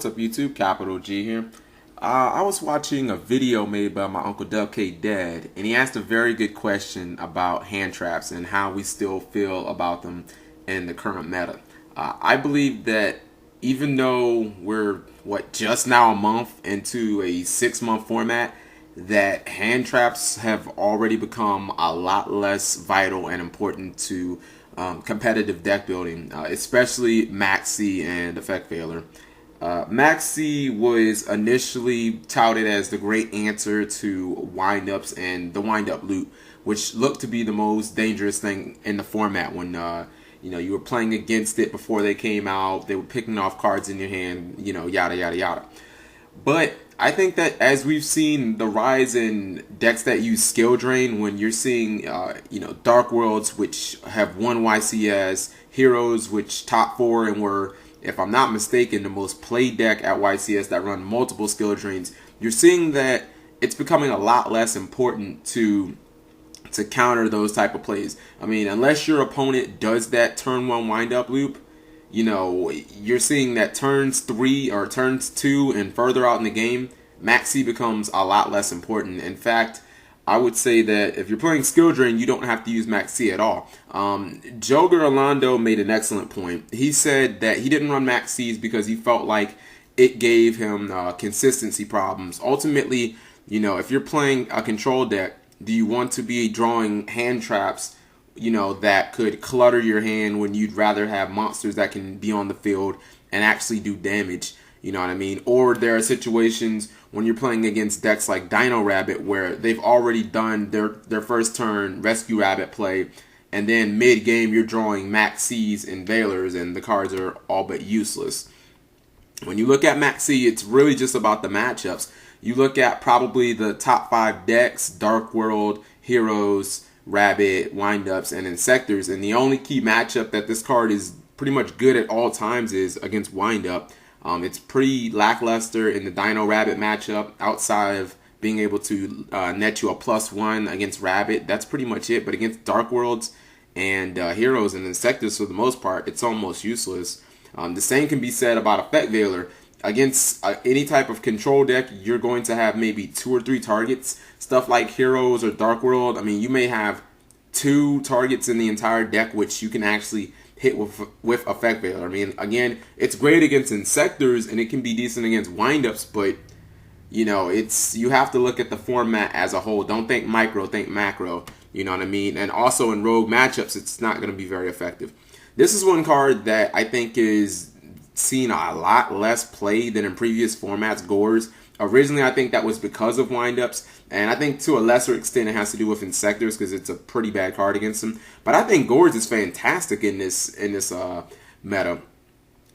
what's up YouTube? Capital G here. I was watching a video made by my Uncle Dub-K Dad, and he asked a very good question about hand traps and how we still feel about them in the current meta. I believe that even though we're, just now a month into a 6-month format, that hand traps have already become a lot less vital and important to competitive deck building, especially Maxi and Effect Veiler. Maxi was initially touted as the great answer to windups and the windup loop, which looked to be the most dangerous thing in the format when you were playing against it before they came out. They were picking off cards in your hand, yada yada yada. But I think that as we've seen the rise in decks that use skill drain, when you're seeing Dark Worlds, which have one YCS, Heroes, which top 4 and were, if I'm not mistaken, the most played deck at YCS that run multiple skill drains, you're seeing that it's becoming a lot less important to counter those type of plays. I mean, unless your opponent does that turn 1 wind-up loop, you're seeing that turns 3 or turns 2 and further out in the game, Maxi becomes a lot less important. In fact, I would say that if you're playing skill drain, you don't have to use Maxi at all. Joger Orlando made an excellent point. He said that he didn't run Maxis because he felt like it gave him consistency problems. Ultimately, if you're playing a control deck, do you want to be drawing hand traps, that could clutter your hand when you'd rather have monsters that can be on the field and actually do damage? You know what I mean? Or there are situations when you're playing against decks like Dino Rabbit where they've already done their first turn Rescue Rabbit play, and then mid-game you're drawing Maxis and Veilers and the cards are all but useless. When you look at Maxi, it's really just about the matchups. You look at probably the top 5 decks, Dark World, Heroes, Rabbit, Windups, and Insectors, and the only key matchup that this card is pretty much good at all times is against Windup. It's pretty lackluster in the Dino Rabbit matchup outside of being able to net you a +1 against Rabbit. That's pretty much it. But against Dark Worlds and Heroes and Insectors, for the most part, it's almost useless. The same can be said about Effect Veiler. Against any type of control deck, you're going to have maybe 2 or 3 targets. Stuff like Heroes or Dark World, I mean, you may have 2 targets in the entire deck, which you can actually hit with Effect Veiler. I mean, again, it's great against Insectors and it can be decent against windups, but you have to look at the format as a whole. Don't think micro, think macro. You know what I mean? And also in rogue matchups, it's not going to be very effective. This is one card that I think is seen a lot less play than in previous formats, Gorge. Originally, I think that was because of windups, and I think to a lesser extent it has to do with Insectors because it's a pretty bad card against them. But I think Gorge is fantastic in this meta.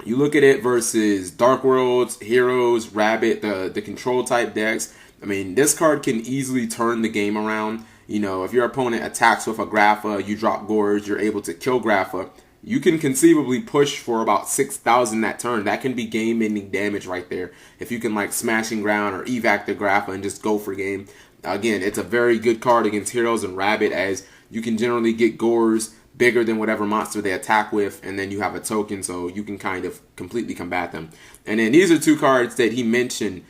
You look at it versus Dark Worlds, Heroes, Rabbit, the control type decks. I mean, this card can easily turn the game around. If your opponent attacks with a Grapha, you drop Gorge, you're able to kill Grapha. You can conceivably push for about 6,000 that turn. That can be game-ending damage right there. If you can Smashing Ground or evac the Grapha and just go for game. Again, it's a very good card against Heroes and Rabbit, as you can generally get Gorge bigger than whatever monster they attack with, and then you have a token so you can kind of completely combat them. And then these are 2 cards that he mentioned,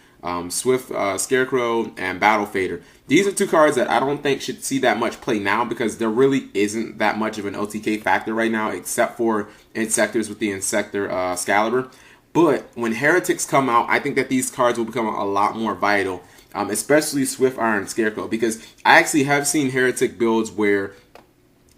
Swift Scarecrow and Battle Fader. These are 2 cards that I don't think should see that much play now because there really isn't that much of an OTK factor right now except for Insectors with the Insector Excalibur. But when Heretics come out, I think that these cards will become a lot more vital, especially Swift Iron Scarecrow, because I actually have seen Heretic builds where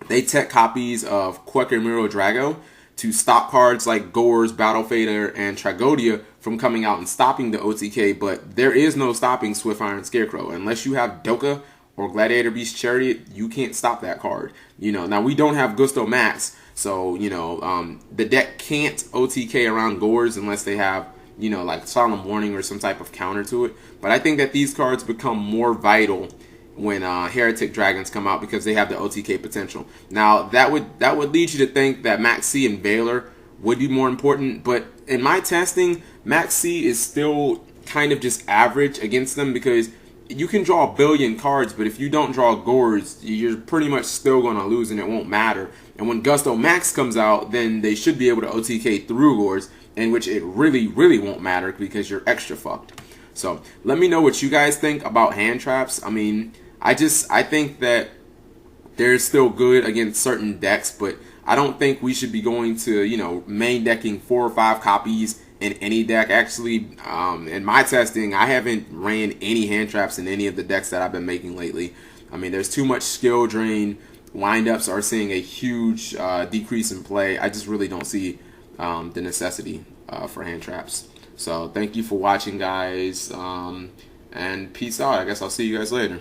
they tech copies of Quackemiro Drago to stop cards like Gorge, Battle Fader, and Tragodia from coming out and stopping the OTK, but there is no stopping Swift Iron Scarecrow. Unless you have Doka or Gladiator Beast Chariot, you can't stop that card. Now we don't have Gusto Max, so, the deck can't OTK around Gorge unless they have, like Solemn Warning or some type of counter to it. But I think that these cards become more vital when Heretic Dragons come out because they have the OTK potential. Now, that would lead you to think that Maxi and Veiler would be more important, but in my testing, Maxi is still kind of just average against them because you can draw a billion cards, but if you don't draw Gorge, you're pretty much still going to lose and it won't matter. And when Gusto Max comes out, then they should be able to OTK through Gorge, in which it really won't matter because you're extra fucked. So let me know what you guys think about hand traps. I mean, I think that they're still good against certain decks, but I don't think we should be going to, you know, main decking 4 or 5 copies in any deck. Actually, in my testing, I haven't ran any hand traps in any of the decks that I've been making lately. I mean, there's too much skill drain. Windups are seeing a huge decrease in play. I just really don't see the necessity for hand traps. So thank you for watching, guys, and peace out. I guess I'll see you guys later.